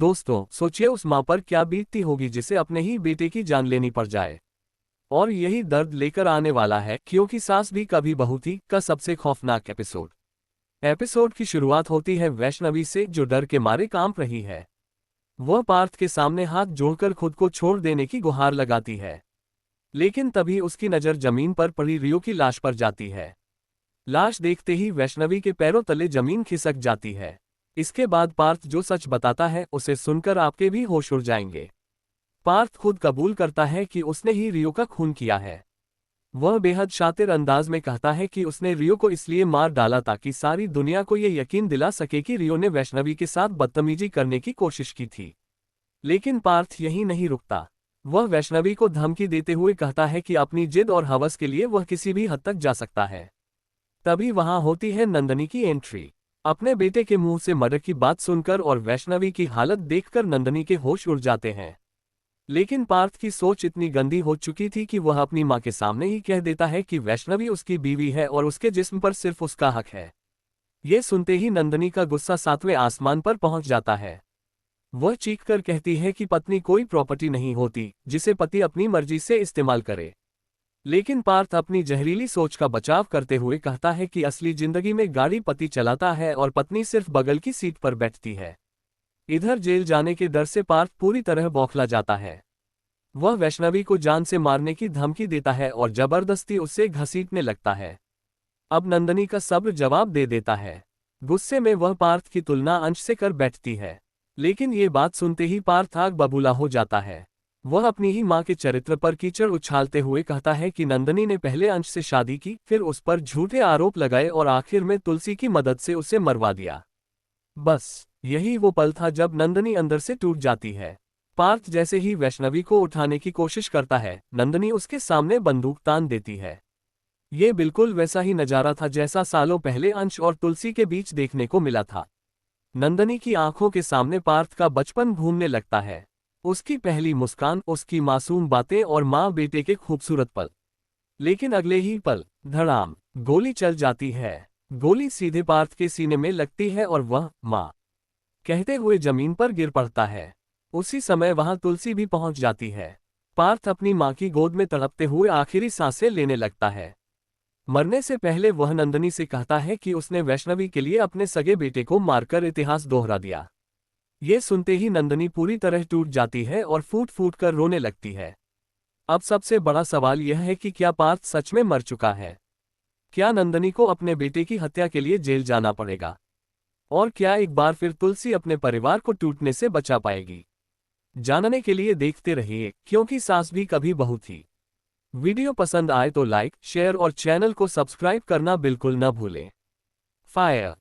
दोस्तों, सोचिए उस माँ पर क्या बीतती होगी जिसे अपने ही बेटे की जान लेनी पड़ जाए। और यही दर्द लेकर आने वाला है क्योंकि सास भी कभी बहू थी का सबसे खौफनाक एपिसोड। एपिसोड की शुरुआत होती है वैष्णवी से, जो डर के मारे कांप रही है। वह पार्थ के सामने हाथ जोड़कर खुद को छोड़ देने की गुहार लगाती है। लेकिन तभी उसकी नज़र जमीन पर पड़ी रियो की लाश पर जाती है। लाश देखते ही वैष्णवी के पैरों तले जमीन खिसक जाती है। इसके बाद पार्थ जो सच बताता है उसे सुनकर आपके भी होश उड़ जाएंगे। पार्थ खुद कबूल करता है कि उसने ही रियो का खून किया है। वह बेहद शातिर अंदाज में कहता है कि उसने रियो को इसलिए मार डाला ताकि सारी दुनिया को यह यकीन दिला सके कि रियो ने वैष्णवी के साथ बदतमीजी करने की कोशिश की थी। लेकिन पार्थ यही नहीं रुकता। वह वैष्णवी को धमकी देते हुए कहता है कि अपनी जिद और हवस के लिए वह किसी भी हद तक जा सकता है। तभी वहां होती है नंदनी की एंट्री। अपने बेटे के मुंह से मर्डर की बात सुनकर और वैष्णवी की हालत देखकर नंदनी के होश उड़ जाते हैं। लेकिन पार्थ की सोच इतनी गंदी हो चुकी थी कि वह अपनी मां के सामने ही कह देता है कि वैष्णवी उसकी बीवी है और उसके जिस्म पर सिर्फ उसका हक है। ये सुनते ही नंदनी का गुस्सा 7वें आसमान पर पहुंच जाता है। वह चीखकर कहती है कि पत्नी कोई प्रॉपर्टी नहीं होती जिसे पति अपनी मर्जी से इस्तेमाल करे। लेकिन पार्थ अपनी जहरीली सोच का बचाव करते हुए कहता है कि असली जिंदगी में गाड़ी पति चलाता है और पत्नी सिर्फ बगल की सीट पर बैठती है। इधर जेल जाने के डर से पार्थ पूरी तरह बौखला जाता है। वह वैष्णवी को जान से मारने की धमकी देता है और जबरदस्ती उससे घसीटने लगता है। अब नंदनी का सब्र जवाब दे देता है। गुस्से में वह पार्थ की तुलना अंश से कर बैठती है। लेकिन ये बात सुनते ही पार्थ आग बबूला हो जाता है। वह अपनी ही मां के चरित्र पर कीचड़ उछालते हुए कहता है कि नंदनी ने पहले अंश से शादी की, फिर उस पर झूठे आरोप लगाए और आखिर में तुलसी की मदद से उसे मरवा दिया। बस यही वो पल था जब नंदनी अंदर से टूट जाती है। पार्थ जैसे ही वैष्णवी को उठाने की कोशिश करता है, नंदनी उसके सामने बंदूक तान देती है। ये बिल्कुल वैसा ही नजारा था जैसा सालों पहले अंश और तुलसी के बीच देखने को मिला था। नंदनी की आंखों के सामने पार्थ का बचपन घूमने लगता है। उसकी पहली मुस्कान, उसकी मासूम बातें और माँ बेटे के खूबसूरत पल। लेकिन अगले ही पल धड़ाम गोली चल जाती है। गोली सीधे पार्थ के सीने में लगती है और वह माँ कहते हुए जमीन पर गिर पड़ता है। उसी समय वहां तुलसी भी पहुंच जाती है। पार्थ अपनी माँ की गोद में तड़पते हुए आखिरी सांसें लेने लगता है। मरने से पहले वह नंदनी से कहता है कि उसने वैष्णवी के लिए अपने सगे बेटे को मारकर इतिहास दोहरा दिया। ये सुनते ही नंदनी पूरी तरह टूट जाती है और फूट फूट कर रोने लगती है। अब सबसे बड़ा सवाल यह है कि क्या पार्थ सच में मर चुका है? क्या नंदनी को अपने बेटे की हत्या के लिए जेल जाना पड़ेगा? और क्या एक बार फिर तुलसी अपने परिवार को टूटने से बचा पाएगी? जानने के लिए देखते रहिए, क्योंकि सास भी कभी बहू थी। वीडियो पसंद आए तो लाइक, शेयर और चैनल को सब्सक्राइब करना बिल्कुल न भूलें। फायर।